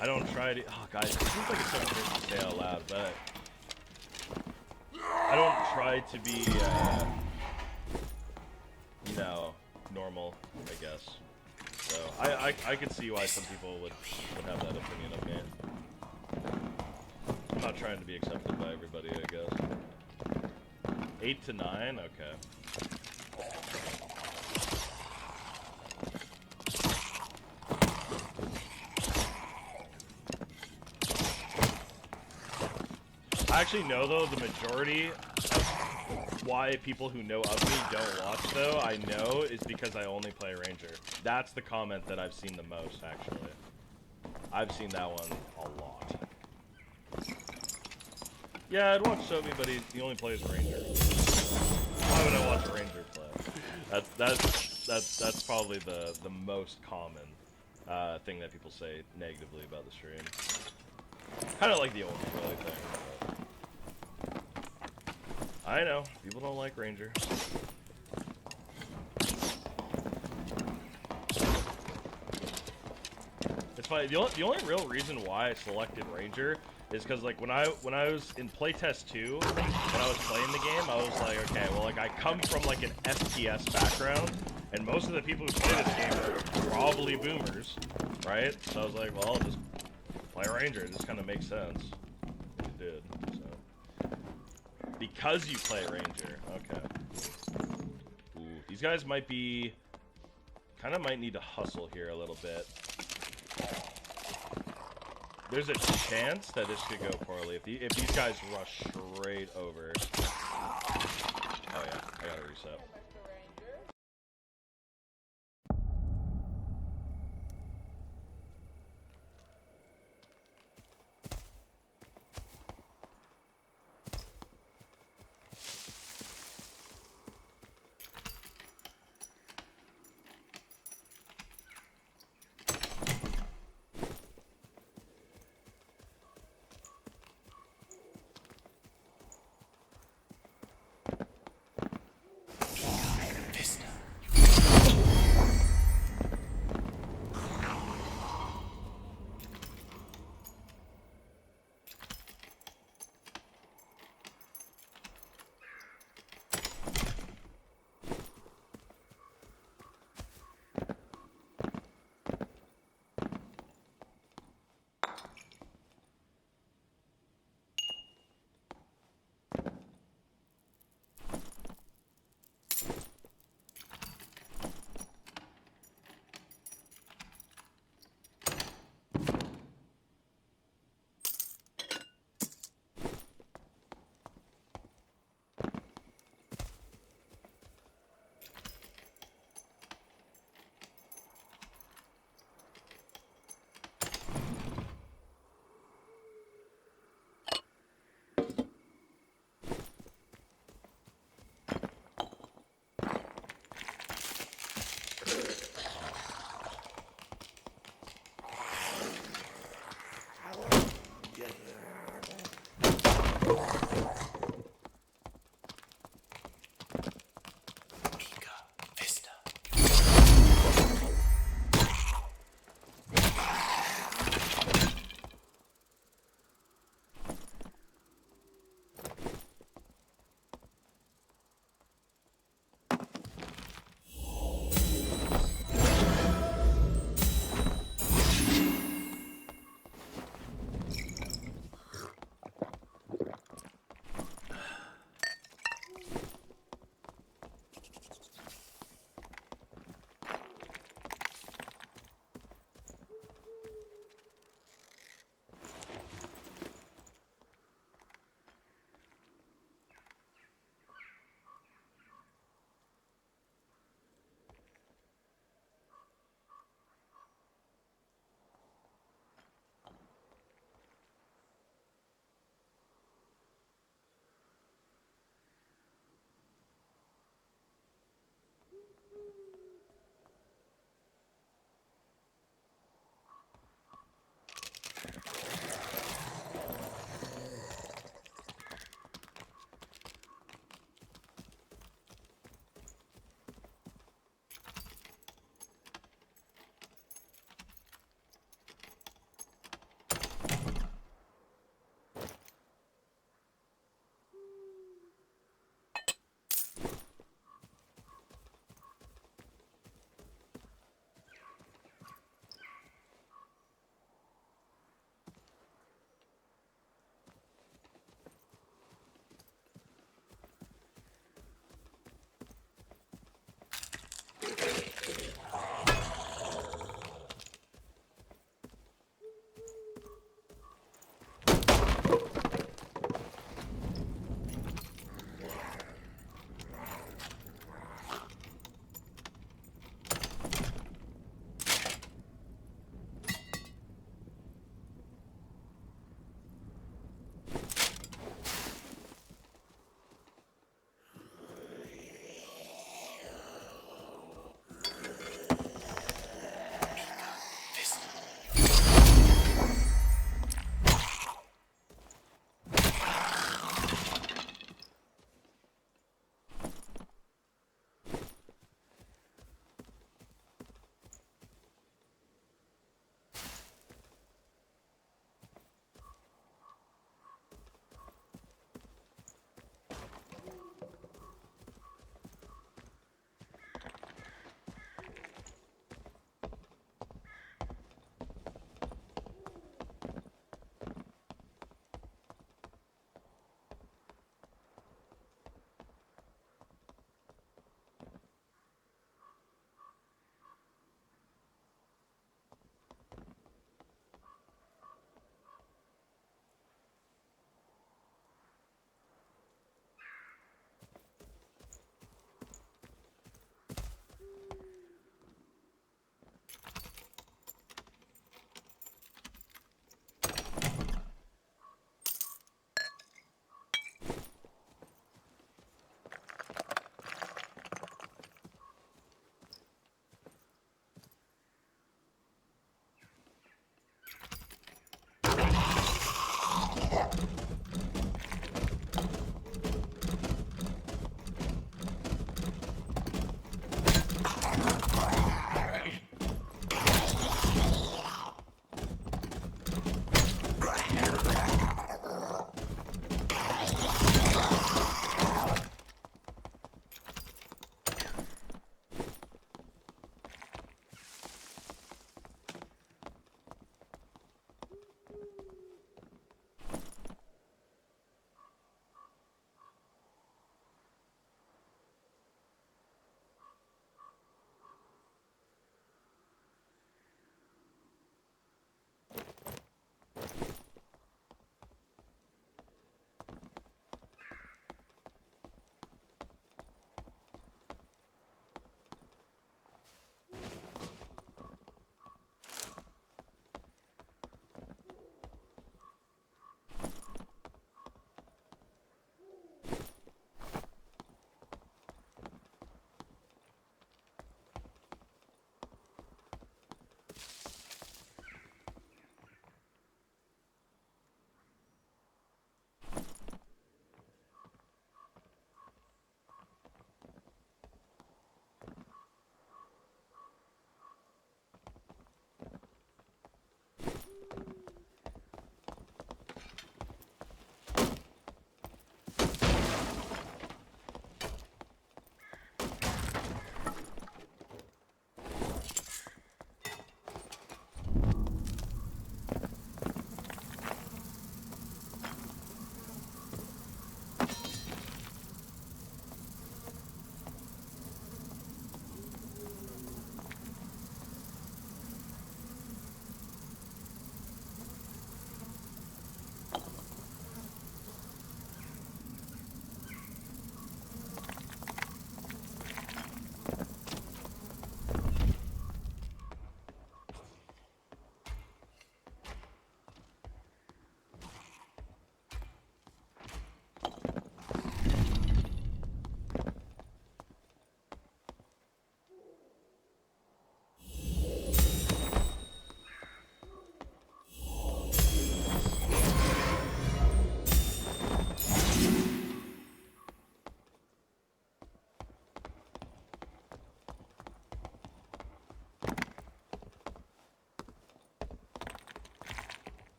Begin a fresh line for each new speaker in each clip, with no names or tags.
I don't try to. Oh, guys, it seems like it's so crazy to say out loud, but I don't try to be, you know, normal, I guess. So I could see why some people would have that opinion of me. I'm not trying to be accepted by everybody, I guess. 8 to 9, okay. I actually know, though, the majority of why people who know of me don't watch, though, I know, is because I only play Ranger. That's the comment that I've seen the most, actually. I've seen that one a lot. Yeah, I'd watch Sobi, but he only plays Ranger. Why would I watch a Ranger play? That's probably the most common thing that people say negatively about the stream. Kind of like the only really thing. I know, people don't like Ranger. It's funny, the only real reason why I selected Ranger is because, like, when I was in playtest 2, when I was playing the game, I was like, okay, well, like, I come from, like, an FPS background, and most of the people who play this game are probably boomers, right? So I was like, well, I'll just play Ranger, it just kind of makes sense. It did, so. Because you play Ranger, okay. Ooh, these guys might be... kind of might need to hustle here a little bit. There's a chance that this could go poorly if these guys rush straight over. Oh yeah, I gotta reset.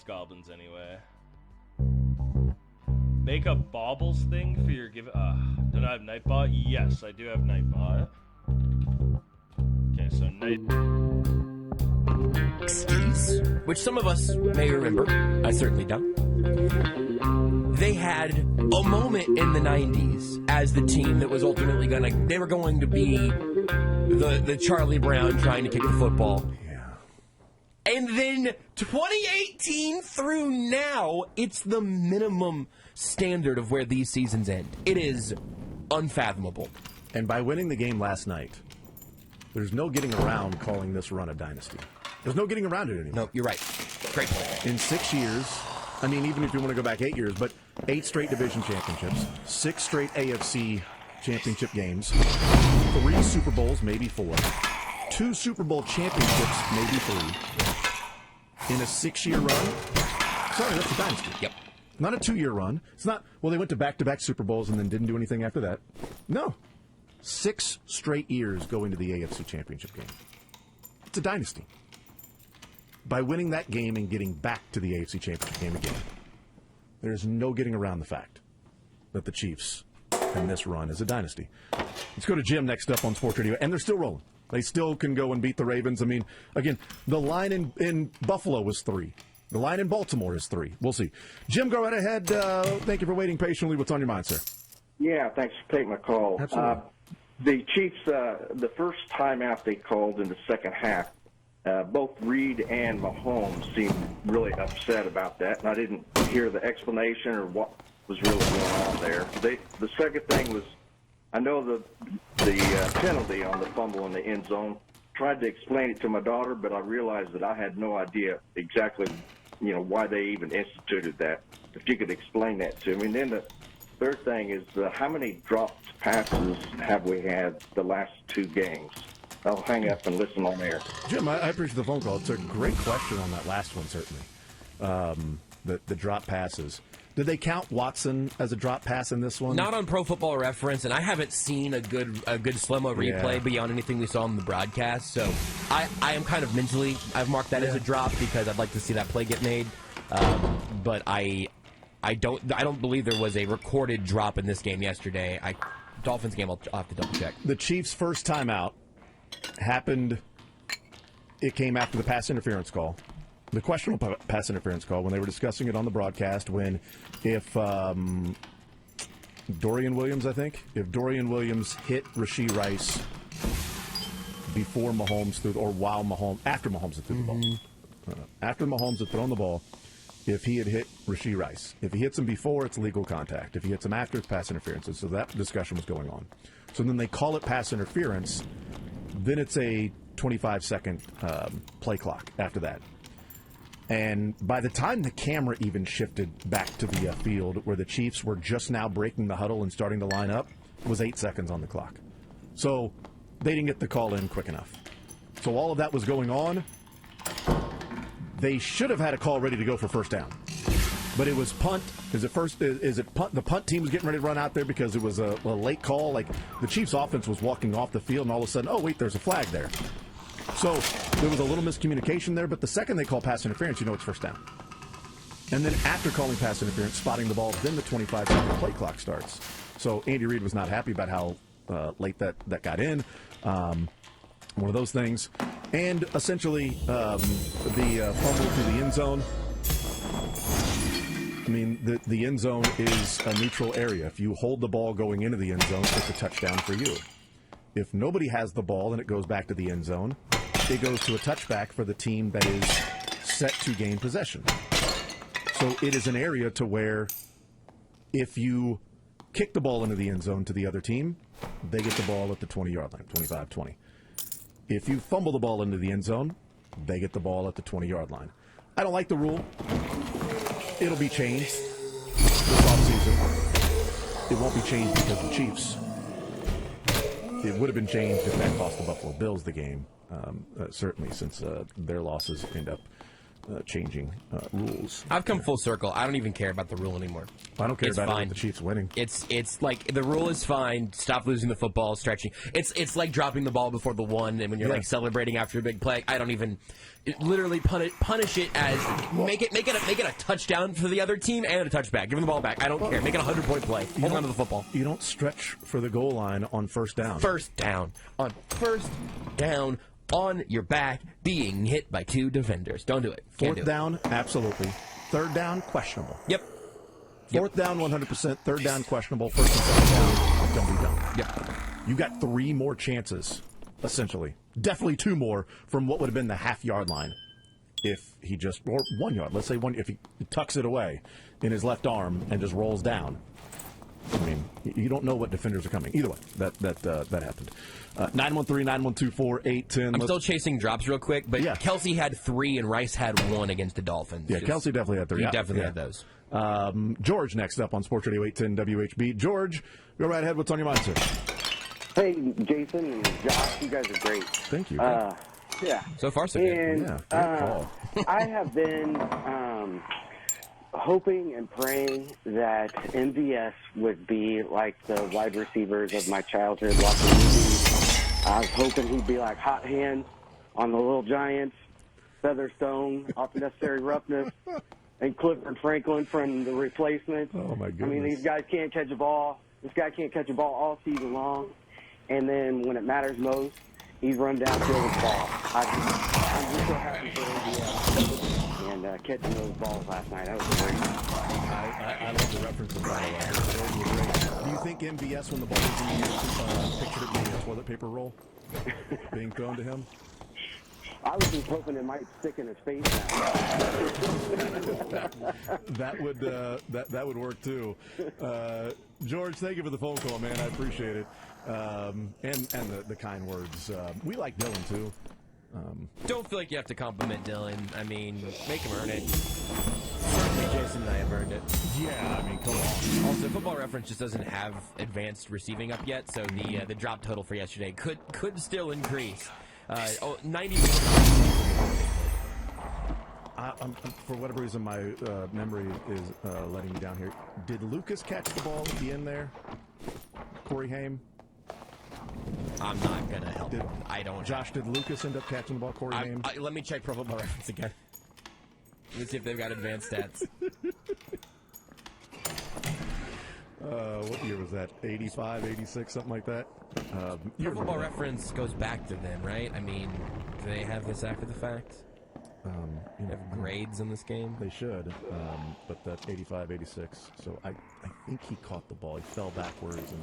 It's goblins anyway. make a baubles thing for your give. Don't I have Nightbot? Yes, I do have Nightbot. Okay, so Night.
Which some of us may remember. I certainly don't. They had a moment in the 90s as the team that was ultimately they were going to be the Charlie Brown trying to kick the football. Yeah. And then 2018 through now, it's the minimum standard of where these seasons end. It is unfathomable.
And by winning the game last night, there's no getting around calling this run a dynasty. There's no getting around it anymore.
No, you're right. Great point.
In 6 years, I mean, even if you want to go back 8 years, but 8 straight division championships, 6 straight AFC championship games, 3 Super Bowls, maybe 4, 2 Super Bowl championships, maybe 3, in a 6-year run. Sorry, that's a dynasty.
Yep.
Not a 2-year run. It's not, well, they went to back-to-back Super Bowls and then didn't do anything after that. No. 6 straight years going to the AFC championship game. It's a dynasty. By winning that game and getting back to the AFC Championship game again, there's no getting around the fact that the Chiefs and this run is a dynasty. Let's go to Jim next up on Sports Radio, and they're still rolling. They still can go and beat the Ravens. I mean, again, the line in Buffalo was 3. The line in Baltimore is 3. We'll see. Jim, go right ahead. Thank you for waiting patiently. What's on your mind, sir?
Yeah, thanks for taking my call.
Absolutely.
The Chiefs, the first timeout they called in the second half, both Reed and Mahomes seemed really upset about that, and I didn't hear the explanation or what was really going on there. The second thing was, I know the penalty on the fumble in the end zone. Tried to explain it to my daughter, but I realized that I had no idea exactly, why they even instituted that. If you could explain that to me. And then the third thing is, how many dropped passes have we had the last 2 games? I'll hang up and listen on air.
Jim, I appreciate the phone call. It's a great question on that last one, certainly. The drop passes. Did they count Watson as a drop pass in this one?
Not on Pro Football Reference, and I haven't seen a good slow-mo replay beyond anything we saw on the broadcast. So I am kind of mentally, I've marked that as a drop because I'd like to see that play get made. But I don't believe there was a recorded drop in this game yesterday. Dolphins game, I'll have to double check.
The Chiefs' first timeout happened. It came after the pass interference call, the questionable pass interference call, when they were discussing it on the broadcast. When if Dorian Williams hit Rashee Rice before Mahomes threw, or after Mahomes had threw the ball, after Mahomes had thrown the ball, if he had hit Rashee Rice, if he hits him before, it's legal contact. If he hits him after, it's pass interference. And so that discussion was going on. So then they call it pass interference. Then it's a 25-second play clock after that. And by the time the camera even shifted back to the field where the Chiefs were just now breaking the huddle and starting to line up, it was 8 seconds on the clock. So they didn't get the call in quick enough. So all of that was going on. They should have had a call ready to go for first down. But it was punt. Is it punt? The punt team was getting ready to run out there because it was a late call. Like the Chiefs' offense was walking off the field, and all of a sudden, oh wait, there's a flag there. So there was a little miscommunication there. But the second they call pass interference, it's first down. And then after calling pass interference, spotting the ball, then the 25-second play clock starts. So Andy Reid was not happy about how late that got in. One of those things. And essentially, the fumble through the end zone. I mean, the end zone is a neutral area. If you hold the ball going into the end zone, it's a touchdown for you. If nobody has the ball and it goes back to the end zone, it goes to a touchback for the team that is set to gain possession. So it is an area to where if you kick the ball into the end zone to the other team, they get the ball at the 20-yard line, 25-20. If you fumble the ball into the end zone, they get the ball at the 20-yard line. I don't like the rule. It'll be changed this offseason. It won't be changed because of the Chiefs. It would have been changed if that cost the Buffalo Bills the game, certainly, since their losses end up changing rules.
I've come full circle. I don't even care about the rule anymore.
I don't care
It's
about it
fine.
with the Chiefs winning.
It's like the rule is fine. Stop losing the football, stretching. It's like dropping the ball before the one, and when you're
Yeah.
like celebrating after a big play. I don't even literally punish it as make it a touchdown for the other team and a touchback. Give them the ball back. I don't care. Make it a 100-point play. Hold on to the football.
You don't stretch for the goal line on first down.
First down on your back, being hit by two defenders. Don't do it. Can't do
Fourth down, absolutely. Third down, questionable.
it. Yep.
Fourth down, 100%. Third down, questionable. First and second down, don't be dumb.
Yep.
You got 3 more chances, essentially. Definitely 2 more from what would have been the half-yard line if he just, or 1 yard. Let's say one, if he tucks it away in his left arm and just rolls down. I mean, you don't know what defenders are coming. Either way, that happened. 913-912-4810.
I'm still chasing drops real quick, but
Yeah.
Kelsey had 3 and Rice had 1 against the Dolphins.
Yeah, Kelsey definitely had 3.
He
Yeah,
definitely
yeah.
had those.
George next up on Sports Radio 810 WHB. George, go right ahead. What's on your mind, sir?
Hey, Jason and Josh, you guys are great.
Thank you.
Yeah.
So far, so good.
And
Yeah, great call.
I have been hoping and praying that MVS would be like the wide receivers of my childhood watching movies. I was hoping he'd be like Hot Hand on the Little Giants, Featherstone off Necessary Roughness, and Clifford Franklin from The Replacements.
Oh, my
I mean,
goodness.
these guys can't catch a ball. This guy can't catch a ball all season long. And then when it matters most, he's run downfield with the ball. I'm just so happy for MVS and catching those balls last night. That was great.
I love the references, by the way. Those were great. Do you think MVS, when the ball was in the air, pictured it being a toilet paper roll being thrown to him?
I was just hoping it might stick in his face now.
That would work too. George, thank you for the phone call, man. I appreciate it, and the kind words. We like Dylan too.
Don't feel like you have to compliment Dylan. I mean, make him earn it. Certainly, Jason and I have earned it.
Yeah, I mean, come on.
Also, Football Reference just doesn't have advanced receiving up yet, so the drop total for yesterday could still increase. 90.
For whatever reason, my memory is letting me down here. Did Lucas catch the ball at the end there? Corey Haim?
I'm not gonna help.
Did-
I don't.
Josh, did Lucas end up catching the ball? Corey Haim?
Let me check Pro Football Reference again. Let's see if they've got advanced stats.
What year was that? 85, 86, something like that?
Pro Football Reference goes back to then, right? I mean, do they have this after the fact?
You know,
Have grades in this game?
they should, but that's 85, 86. So I think he caught the ball. He fell backwards and